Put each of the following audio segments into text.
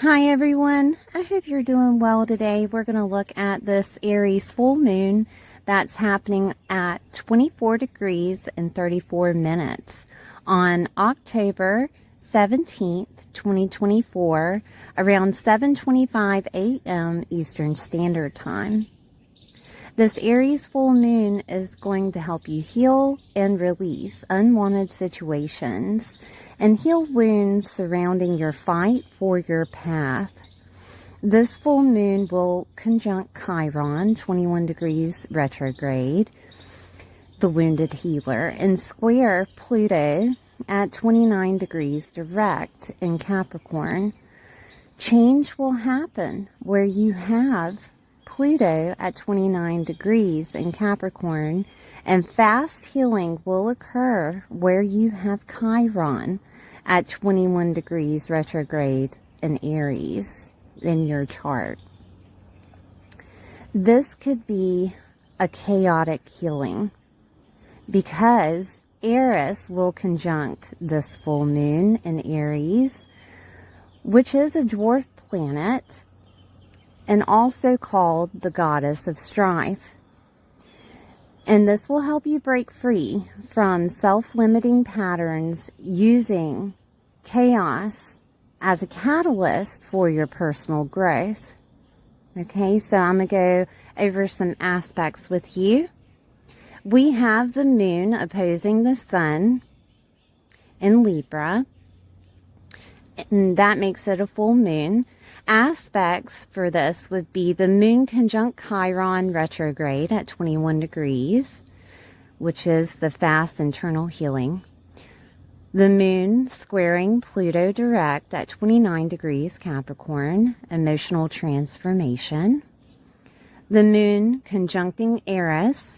Hi everyone, I hope you're doing well today. We're going to look at this Aries full moon that's happening at 24 degrees and 34 minutes on October 17th, 2024, around 7:25 a.m. Eastern Standard Time. This Aries full moon is going to help you heal and release unwanted situations and heal wounds surrounding your fight for your path. This full moon will conjunct Chiron, 21 degrees retrograde, the wounded healer, and square Pluto at 29 degrees direct in Capricorn. Change will happen where you have Pluto at 29 degrees in Capricorn, and fast healing will occur where you have Chiron at 21 degrees retrograde in Aries in your chart. This could be a chaotic healing because Eris will conjunct this full moon in Aries, which is a dwarf planet and also called the goddess of strife. And this will help you break free from self-limiting patterns using chaos as a catalyst for your personal growth. Okay, so I'm going to go over some aspects with you. We have the moon opposing the sun in Libra, and that makes it a full moon. Aspects for this would be the moon conjunct Chiron retrograde at 21 degrees, which is the fast internal healing. The moon squaring Pluto direct at 29 degrees Capricorn, emotional transformation. The moon conjuncting Eris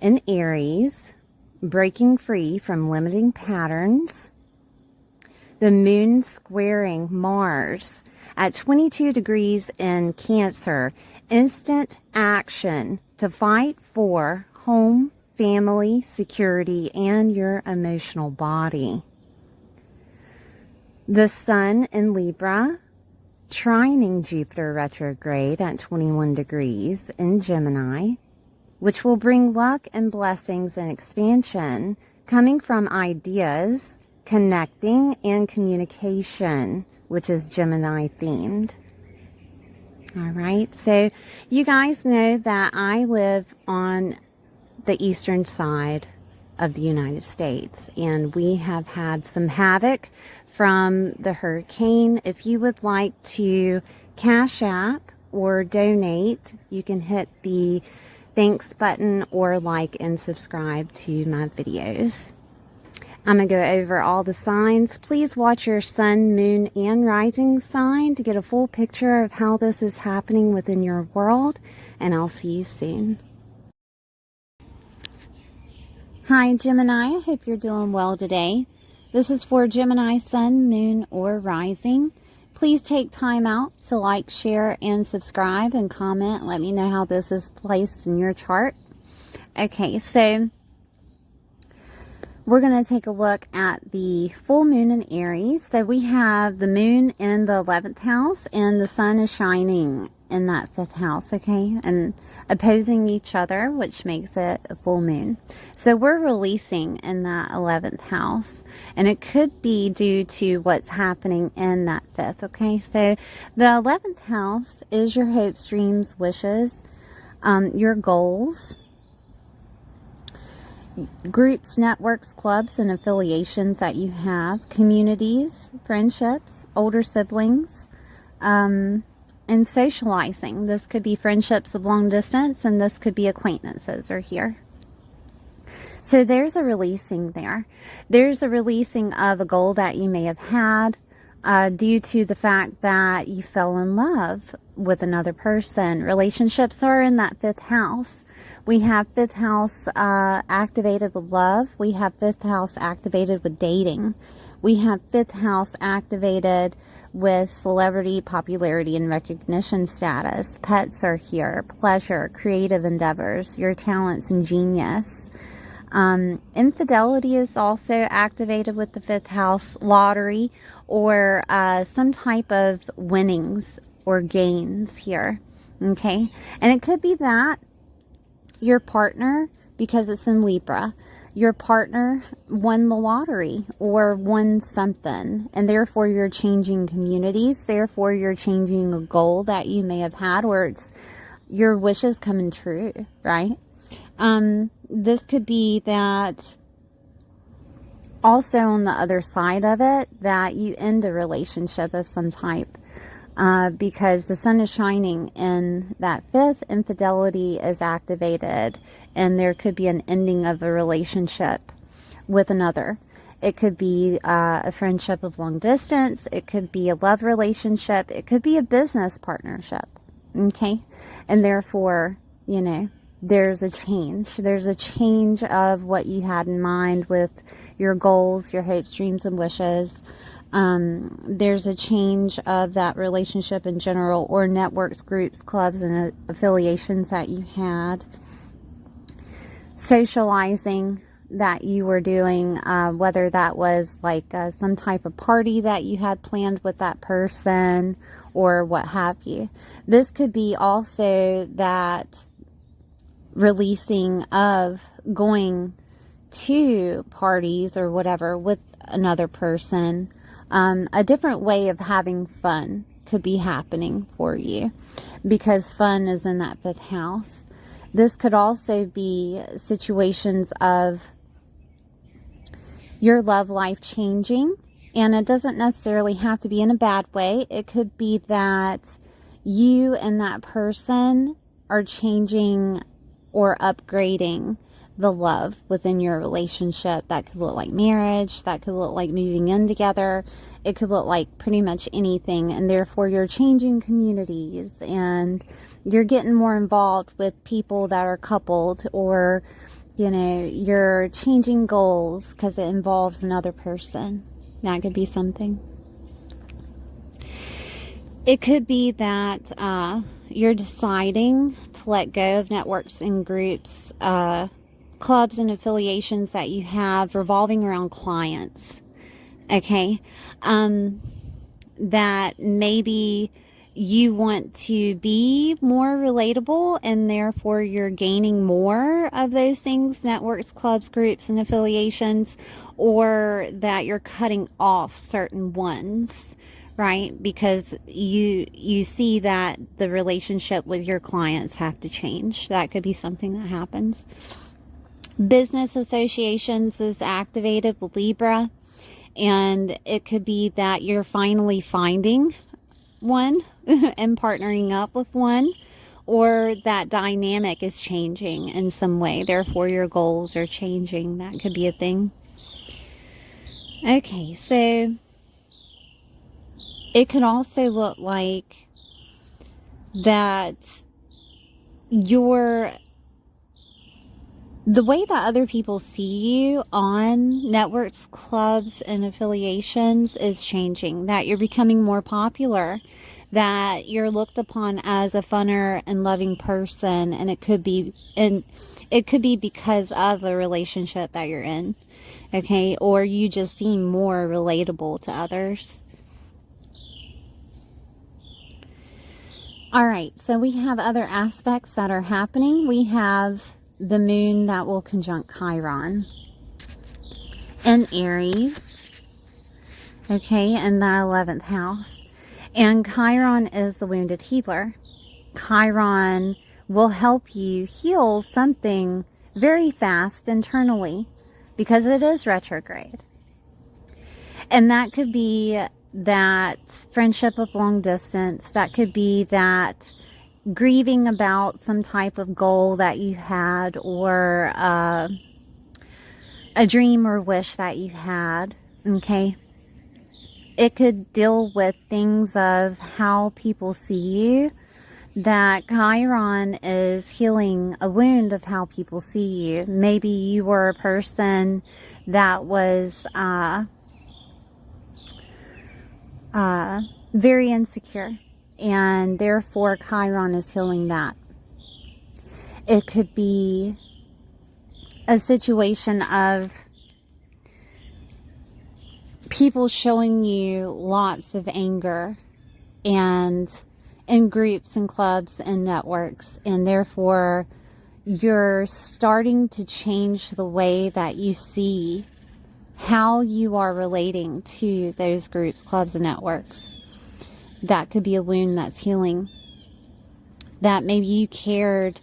in Aries, breaking free from limiting patterns. The moon squaring Mars at 22 degrees in Cancer, instant action to fight for home, family, security, and your emotional body. The sun in Libra, trining Jupiter retrograde at 21 degrees in Gemini, which will bring luck and blessings and expansion coming from ideas, connecting, and communication, which is Gemini themed. All right, so you guys know that I live on the eastern side of the United States, and we have had some havoc from the hurricane. If you would like to Cash App or donate, you can hit the thanks button or like and subscribe to my videos. I'm going to go over all the signs. Please watch your sun, moon, and rising sign to get a full picture of how this is happening within your world, and I'll see you soon. Hi Gemini, I hope you're doing well today. This is for Gemini sun, moon, or rising. Please take time out to like, share, and subscribe and comment. Let me know how this is placed in your chart. Okay, so we're going to take a look at the full moon in Aries. So we have the moon in the 11th house and the sun is shining in that 5th house, okay? And opposing each other, which makes it a full moon. So we're releasing in that 11th house, and it could be due to what's happening in that 5th, okay? So the 11th house is your hopes, dreams, wishes, your goals, groups, networks, clubs, and affiliations that you have, communities, friendships, older siblings, and socializing. This could be friendships of long distance, and this could be acquaintances are here. So there's a releasing there. There's a releasing of a goal that you may have had due to the fact that you fell in love with another person. Relationships are in that 5th house. We have 5th house activated with love. We have 5th house activated with dating. We have 5th house activated with celebrity, popularity, and recognition status. Pets are here. Pleasure, creative endeavors, your talents and genius. Infidelity is also activated with the 5th house. Lottery or some type of winnings or gains here. Okay, and it could be that your partner, because it's in Libra, your partner won the lottery or won something, and therefore you're changing communities, therefore you're changing a goal that you may have had, or it's your wishes coming true, right? This could be that also on the other side of it, that you end a relationship of some type. Because the sun is shining in that fifth, infidelity is activated, and there could be an ending of a relationship with another. It could be a friendship of long distance. It could be a love relationship. It could be a business partnership. Okay? And therefore, you know, there's a change. There's a change of what you had in mind with your goals, your hopes, dreams, and wishes. There's a change of that relationship in general, or networks, groups, clubs, and affiliations that you had. Socializing that you were doing, whether that was like some type of party that you had planned with that person or what have you. This could be also that releasing of going to parties or whatever with another person. A different way of having fun could be happening for you, because fun is in that fifth house. This could also be situations of your love life changing, and it doesn't necessarily have to be in a bad way. It could be that you and that person are changing or upgrading the love within your relationship. That could look like marriage, that could look like moving in together, it could look like pretty much anything, and therefore you're changing communities and you're getting more involved with people that are coupled, or you know, you're changing goals because it involves another person. That could be something. It could be that you're deciding to let go of networks and groups, clubs and affiliations that you have revolving around clients. Okay? That maybe you want to be more relatable, and therefore you're gaining more of those things, networks, clubs, groups, and affiliations, or that you're cutting off certain ones, right? Because you see that the relationship with your clients have to change. That could be something that happens. Business associations is activated with Libra, and it could be that you're finally finding one and partnering up with one, or that dynamic is changing in some way, therefore your goals are changing. That could be a thing. Okay, so it could also look like that the way that other people see you on networks, clubs, and affiliations is changing. That you're becoming more popular, that you're looked upon as a funner and loving person, and it could be because of a relationship that you're in, okay? Or you just seem more relatable to others. All right, so we have other aspects that are happening. We have the moon that will conjunct Chiron in Aries, okay, in the 11th house. And Chiron is the wounded healer. Chiron will help you heal something very fast internally, because it is retrograde. And that could be that friendship of long distance. That could be that grieving about some type of goal that you had, or a dream or wish that you had, okay? It could deal with things of how people see you, that Chiron is healing a wound of how people see you. Maybe you were a person that was very insecure, and therefore Chiron is healing that. It could be a situation of people showing you lots of anger and in groups and clubs and networks, and therefore you're starting to change the way that you see how you are relating to those groups, clubs, and networks. That could be a wound that's healing. That maybe you cared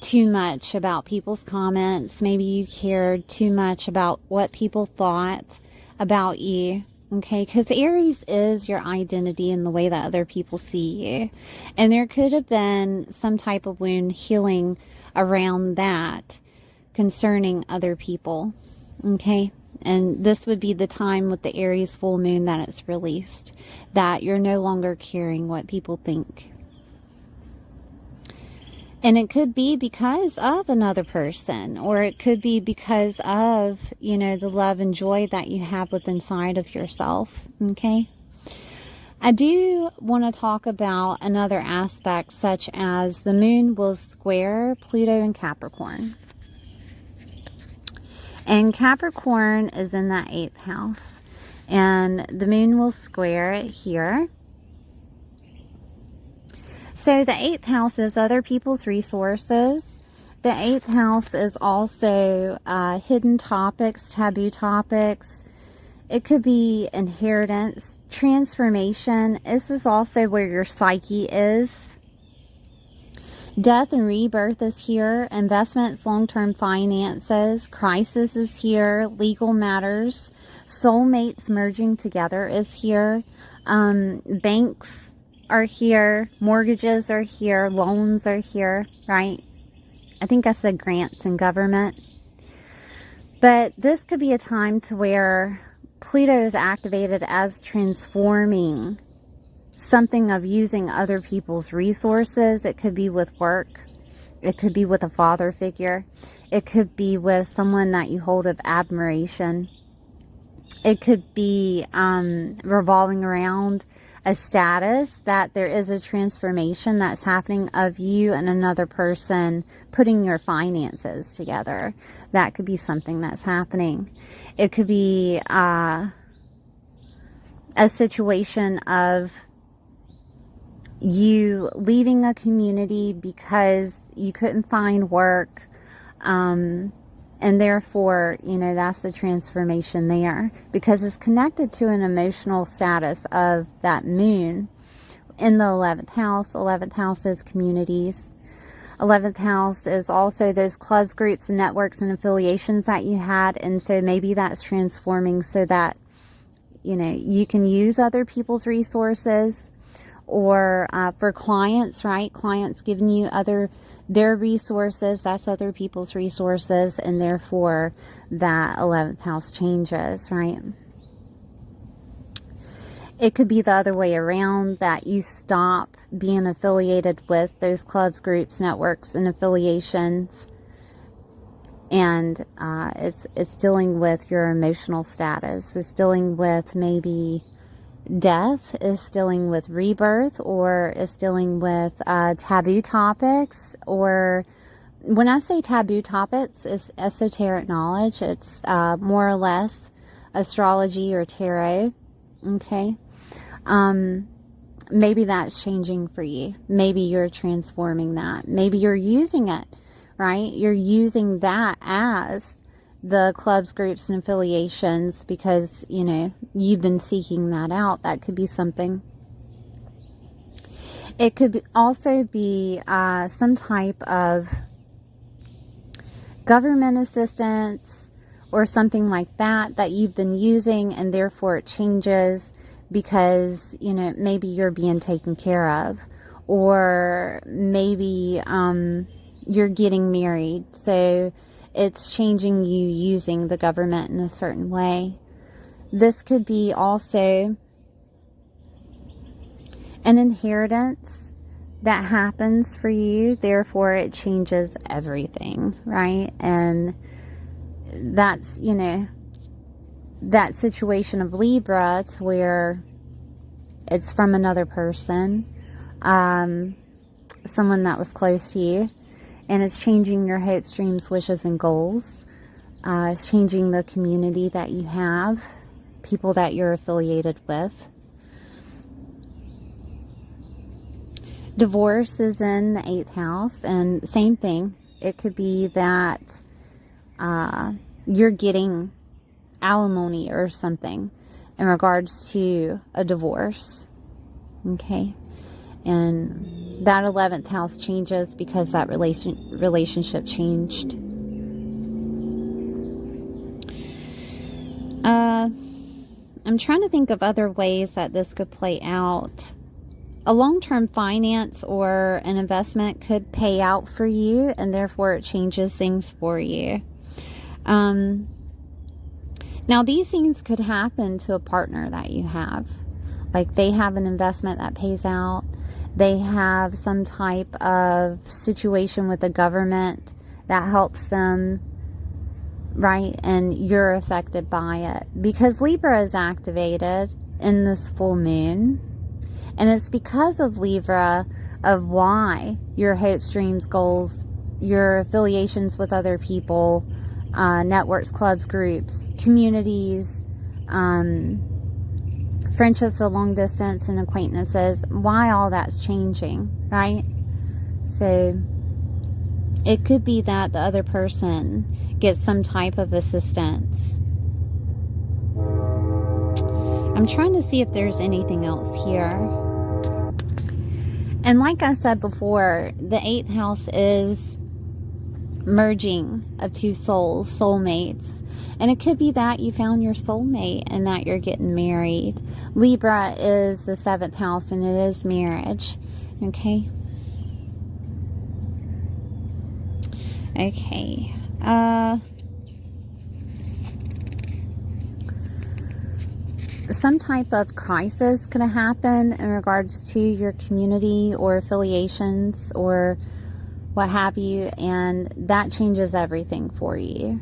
too much about people's comments. Maybe you cared too much about what people thought about you. Okay, because Aries is your identity and the way that other people see you. And there could have been some type of wound healing around that concerning other people. Okay, and this would be the time with the Aries full moon that it's released, that you're no longer caring what people think. And it could be because of another person, or it could be because of, you know, the love and joy that you have within inside of yourself. Okay. I do want to talk about another aspect, such as the moon will square Pluto in Capricorn. And Capricorn is in that 8th house. And the moon will square it here. So the 8th house is other people's resources. The 8th house is also hidden topics, taboo topics. It could be inheritance, transformation. This is also where your psyche is. Death and rebirth is here. Investments, long-term finances. Crisis is here. Legal matters. Soulmates merging together is here. Banks are here. Mortgages are here. Loans are here, right? I think I said grants and government. But this could be a time to where Pluto is activated as transforming something of using other people's resources. It could be with work. It could be with a father figure. It could be with someone that you hold of admiration. It could be revolving around a status, that there is a transformation that's happening of you and another person putting your finances together. That could be something that's happening. It could be a situation of you leaving a community because you couldn't find work, and therefore, you know, that's the transformation there, because it's connected to an emotional status of that moon in the 11th house. 11th house is communities. 11th house is also those clubs, groups, and networks and affiliations that you had. And so maybe that's transforming so that, you know, you can use other people's resources, or for clients, right? Clients giving you their resources, that's other people's resources, and therefore that 11th house changes, right? It could be the other way around, that you stop being affiliated with those clubs, groups, networks, and affiliations, and it's dealing with your emotional status. It's dealing with maybe death, is dealing with rebirth, or is dealing with taboo topics. Or when I say taboo topics, it's esoteric knowledge. It's more or less astrology or tarot. Okay. Maybe that's changing for you. Maybe you're transforming that. Maybe you're using it, right? You're using that as the clubs, groups, and affiliations because, you know, you've been seeking that out. That could be something. It could also be some type of government assistance or something like that that you've been using, and therefore it changes because, you know, maybe you're being taken care of, or maybe you're getting married, so it's changing you using the government in a certain way. This could be also an inheritance that happens for you, therefore it changes everything, right? And that's, you know, that situation of Libra to where it's from another person, someone that was close to you, and it's changing your hopes, dreams, wishes, and goals. It's changing the community that you have. people that you're affiliated with. Divorce is in the 8th house, and same thing. It could be that you're getting alimony or something in regards to a divorce. Okay? And that 11th house changes because that relationship changed. I'm trying to think of other ways that this could play out. A long-term finance or an investment could pay out for you, and therefore it changes things for you. Now, these things could happen to a partner that you have. Like, they have an investment that pays out. They have some type of situation with the government that helps them, right? And you're affected by it. Because Libra is activated in this full moon. And it's because of Libra of why your hopes, dreams, goals, your affiliations with other people, networks, clubs, groups, communities, friendships of long distance and acquaintances, why all that's changing, right? So it could be that the other person gets some type of assistance. I'm trying to see if there's anything else here. And like I said before, the 8th house is merging of two souls, soulmates. And it could be that you found your soulmate and that you're getting married. Libra is the 7th house, and it is marriage. Okay? Okay. Some type of crisis could happen in regards to your community or affiliations or what have you, and that changes everything for you.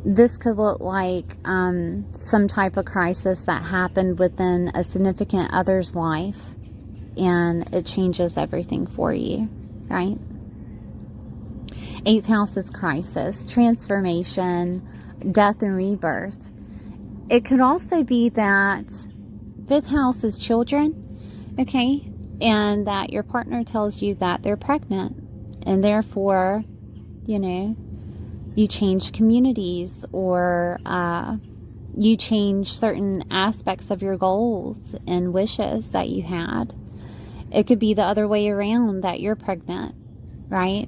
This could look like some type of crisis that happened within a significant other's life, and it changes everything for you, right? 8th house is crisis, transformation, death and rebirth. It could also be that 5th house is children, okay? And that your partner tells you that they're pregnant. And therefore, you know, you change communities or you change certain aspects of your goals and wishes that you had. It could be the other way around, that you're pregnant, right?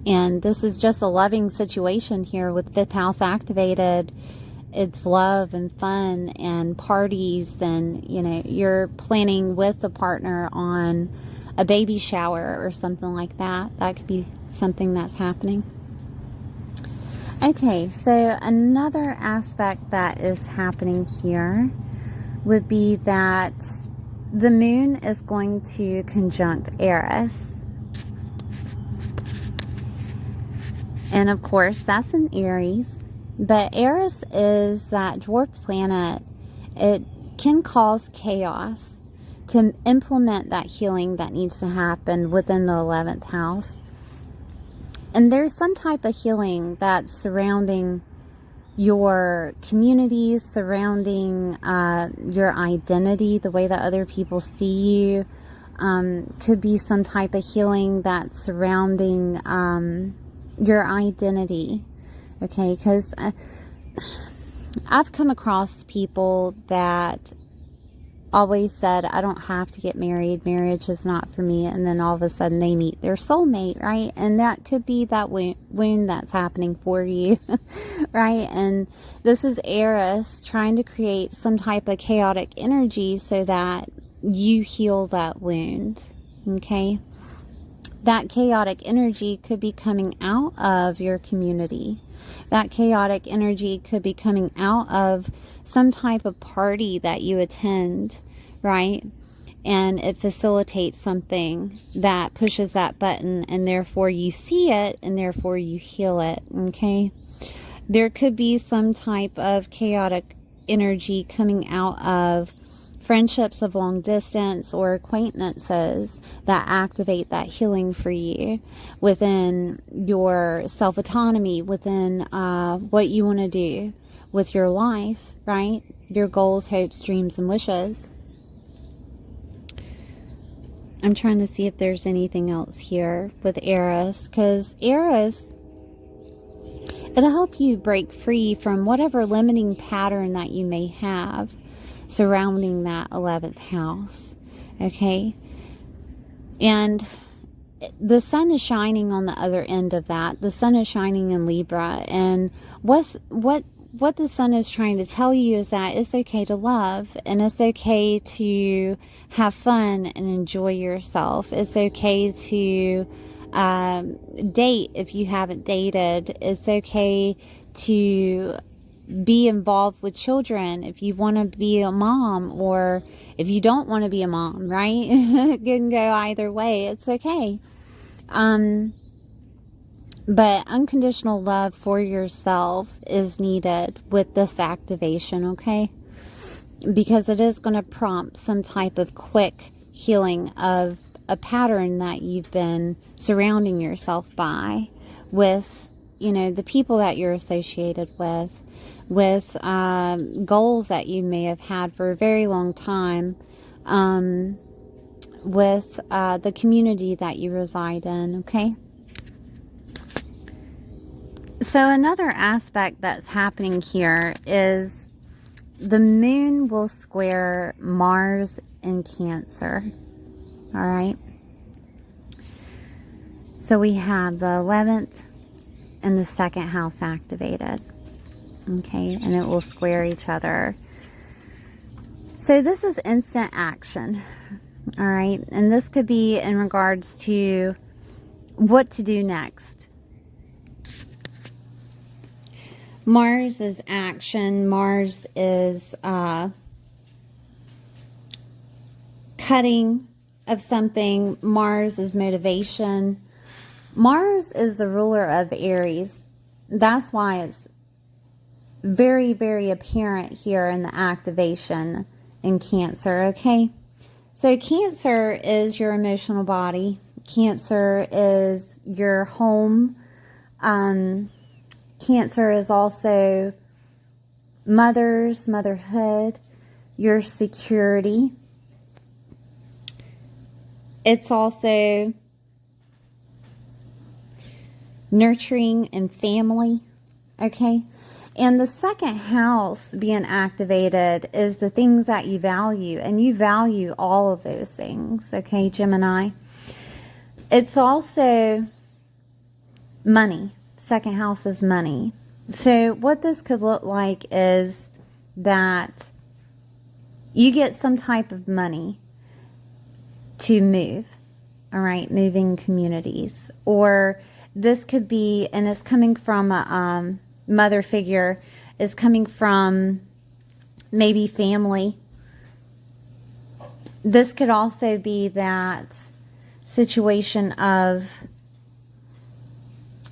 And this is just a loving situation here with 5th house activated. It's love and fun and parties, and, you know, you're planning with the partner on a baby shower or something like that. That could be something that's happening. Okay, so another aspect that is happening here would be that the moon is going to conjunct Aries. And of course, that's in Aries. But Aries is that dwarf planet. It can cause chaos to implement that healing that needs to happen within the 11th house. And there's some type of healing that's surrounding your communities, surrounding your identity, the way that other people see you. Could be some type of healing that's surrounding your identity. Okay, because I've come across people that always said, I don't have to get married. Marriage is not for me. And then all of a sudden they meet their soulmate, right? And that could be that wound that's happening for you, right? And this is Aries trying to create some type of chaotic energy so that you heal that wound, okay? That chaotic energy could be coming out of your community. That chaotic energy could be coming out of some type of party that you attend, right? And it facilitates something that pushes that button, and therefore you see it, and therefore you heal it, okay? There could be some type of chaotic energy coming out of friendships of long distance or acquaintances that activate that healing for you within your self-autonomy, within what you want to do, with your life, right? Your goals, hopes, dreams, and wishes. I'm trying to see if there's anything else here with Aries, because Aries, it'll help you break free from whatever limiting pattern that you may have surrounding that 11th house, okay? And the sun is shining on the other end of that. The sun is shining in Libra, and what the sun is trying to tell you is that it's okay to love, and it's okay to have fun and enjoy yourself. It's okay to date if you haven't dated. It's okay to be involved with children if you want to be a mom, or if you don't want to be a mom, right? It can go either way. It's okay. But unconditional love for yourself is needed with this activation, okay? Because it is going to prompt some type of quick healing of a pattern that you've been surrounding yourself by, with, you know, the people that you're associated with goals that you may have had for a very long time, with the community that you reside in, okay? So another aspect that's happening here is the moon will square Mars in Cancer, all right? So we have the 11th and the 2nd house activated, okay? And it will square each other. So this is instant action, all right? And this could be in regards to what to do next. Mars is action. Mars is cutting of something. Mars is motivation. Mars is the ruler of Aries. That's why it's very, very apparent here in the activation in Cancer, okay? So Cancer is your emotional body. Cancer is your home. Cancer is also motherhood, your security. It's also nurturing and family, okay? And the 2nd house being activated is the things that you value, and you value all of those things, okay, Gemini? It's also money. 2nd house is money. So what this could look like is that you get some type of money to move, all right, moving communities. Or this could be, and it's coming from a mother figure, is coming from maybe family. This could also be that situation of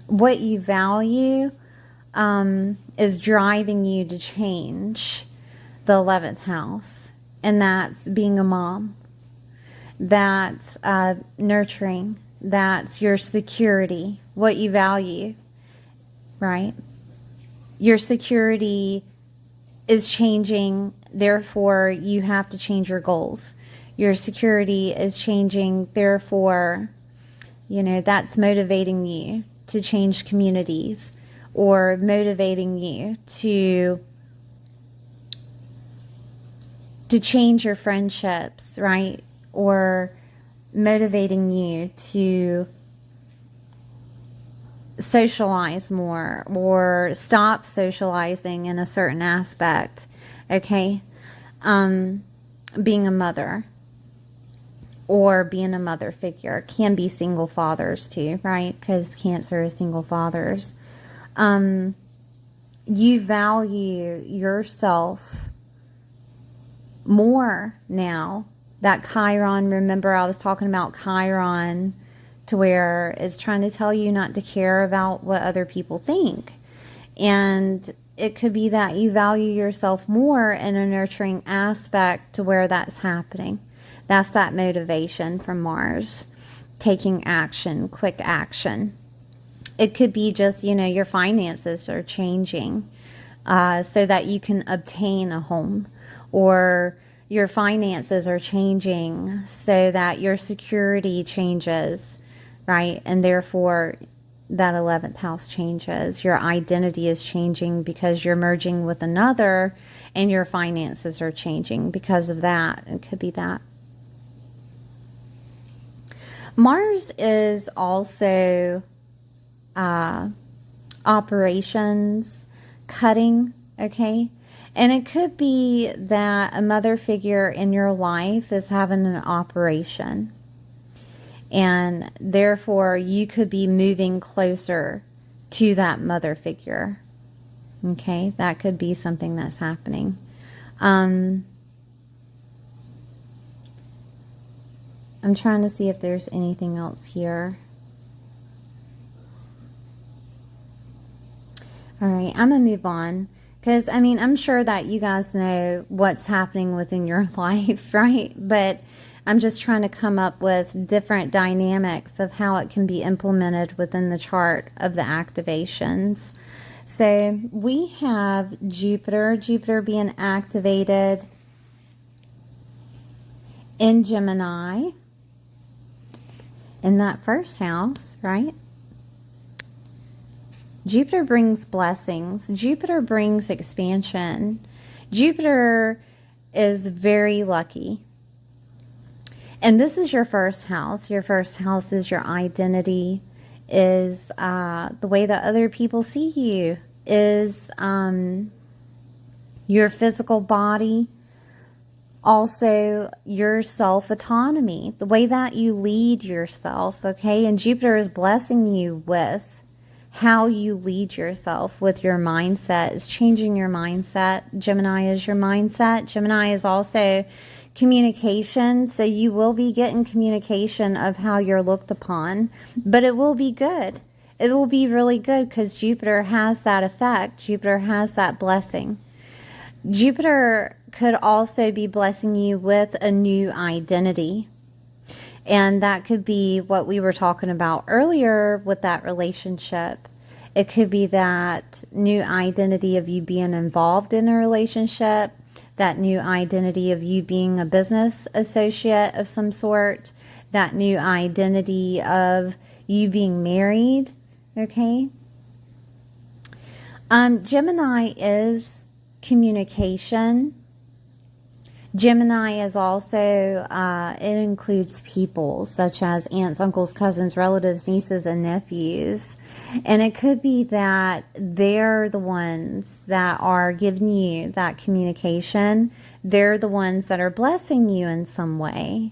what you value is driving you to change the 11th house. And that's being a mom. That's nurturing. That's your security, what you value, right? Your security is changing, therefore you have to change your goals. Your security is changing, therefore, you know, that's motivating you to change communities, or motivating you to change your friendships, right? Or motivating you to socialize more, or stop socializing in a certain aspect, okay? Being a mother, or being a mother figure. Can be single fathers too, right? Because Cancer is single fathers. You value yourself more now. That Chiron, remember I was talking about Chiron, to where it's trying to tell you not to care about what other people think. And it could be that you value yourself more in a nurturing aspect to where that's happening. That's that motivation from Mars. Taking action, quick action. It could be just, you know, your finances are changing. so that you can obtain a home, or your finances are changing so that your security changes, right? And therefore that 11th house changes. Your identity is changing because you're merging with another, and your finances are changing because of that. It could be that. Mars is also operations, cutting, okay? And it could be that a mother figure in your life is having an operation, and therefore you could be moving closer to that mother figure, okay? That could be something that's happening. I'm trying to see if there's anything else here. All right, I'm going to move on. Because, I mean, I'm sure that you guys know what's happening within your life, right? But I'm just trying to come up with different dynamics of how it can be implemented within the chart of the activations. So we have Jupiter being activated in Gemini in that first house, right? Jupiter brings blessings. Jupiter brings expansion. Jupiter is very lucky. And this is your first house. Your first house is your identity, is the way that other people see you, is your physical body, also your self-autonomy, the way that you lead yourself, okay? And Jupiter is blessing you with how you lead yourself, with your mindset, is changing your mindset. Gemini is your mindset. Gemini is also communication, so you will be getting communication of how you're looked upon, but it will be good. It will be really good because Jupiter has that effect. Jupiter has that blessing. Jupiter could also be blessing you with a new identity. And that could be what we were talking about earlier with that relationship. It could be that new identity of you being involved in a relationship, that new identity of you being a business associate of some sort, that new identity of you being married, okay? Gemini is communication. Gemini is also, it includes people such as aunts, uncles, cousins, relatives, nieces, and nephews. And it could be that they're the ones that are giving you that communication. They're the ones that are blessing you in some way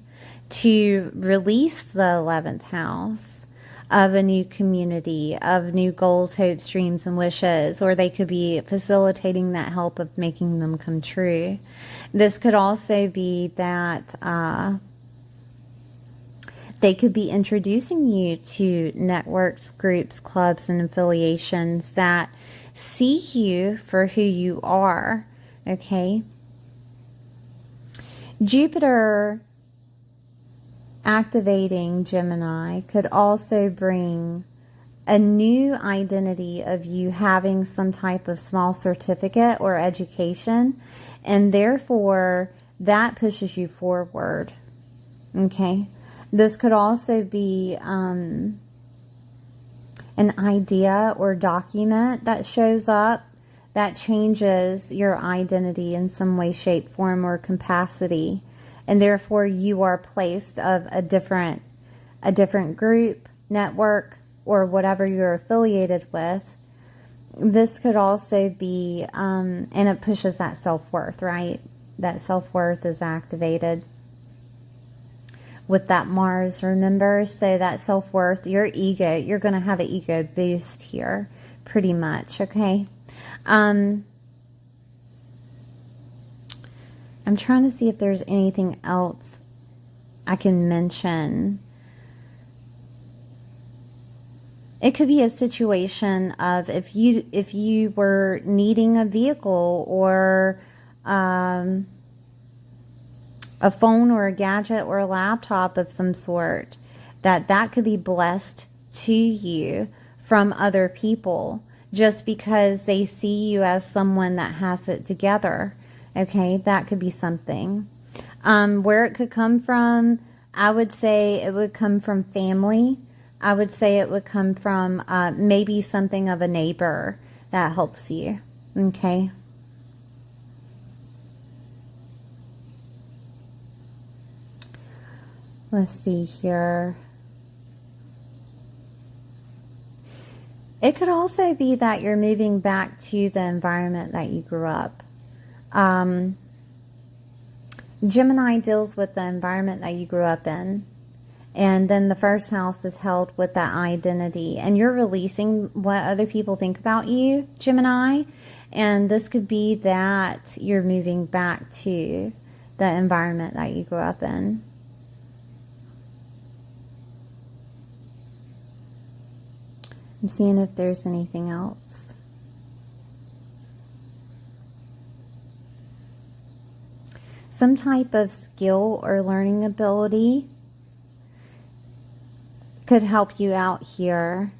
to release the 11th house of a new community, of new goals, hopes, dreams, and wishes, or they could be facilitating that help of making them come true. This could also be that they could be introducing you to networks, groups, clubs, and affiliations that see you for who you are, okay? Jupiter activating Gemini could also bring a new identity of you having some type of small certificate or education, and therefore that pushes you forward, okay? This could also be an idea or document that shows up that changes your identity in some way, shape, form, or capacity. And therefore you are placed of a different group, network, or whatever you're affiliated with. This could also be, and it pushes that self-worth, right? That self-worth is activated with that Mars, remember? So that self-worth, your ego, you're going to have an ego boost here, pretty much, okay? I'm trying to see if there's anything else I can mention. It could be a situation of if you were needing a vehicle or a phone or a gadget or a laptop of some sort, that could be blessed to you from other people just because they see you as someone that has it together. Okay, that could be something. Where it could come from, I would say it would come from family. I would say it would come from maybe something of a neighbor that helps you. Okay. Let's see here. It could also be that you're moving back to the environment that you grew up. Gemini deals with the environment that you grew up in. And then the first house is held with that identity. And you're releasing what other people think about you, Gemini. And this could be that you're moving back to the environment that you grew up in. I'm seeing if there's anything else. Some type of skill or learning ability could help you out here.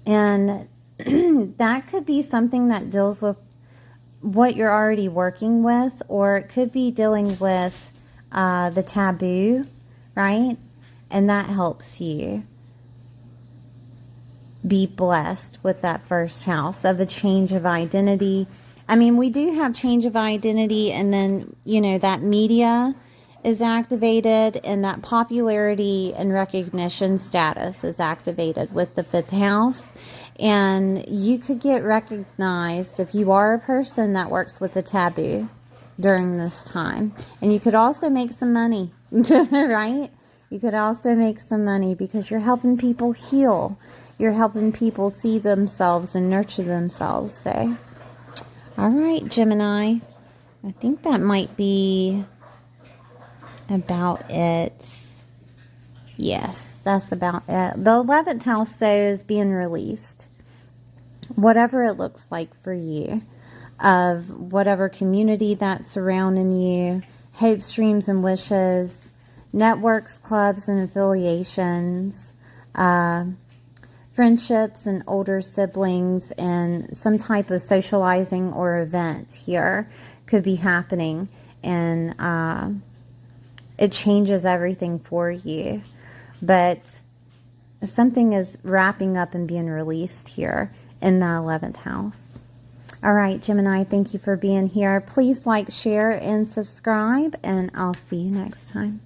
And that could be something that deals with what you're already working with, or it could be dealing with the taboo, right? And that helps you be blessed with that first house of a change of identity. I mean, we do have change of identity, and then, you know, that media is activated, and that popularity and recognition status is activated with the fifth house. And you could get recognized if you are a person that works with the taboo during this time. And you could also make some money, right? You could also make some money because you're helping people heal. You're helping people see themselves and nurture themselves. So, all right, Gemini, I think that might be about it. Yes, that's about it. The 11th house, though, is being released. Whatever it looks like for you, of whatever community that's surrounding you, hopes, dreams, and wishes, networks, clubs, and affiliations, friendships and older siblings, and some type of socializing or event here could be happening. And it changes everything for you. But something is wrapping up and being released here in the 11th house. All right, Gemini, thank you for being here. Please like, share, and subscribe, and I'll see you next time.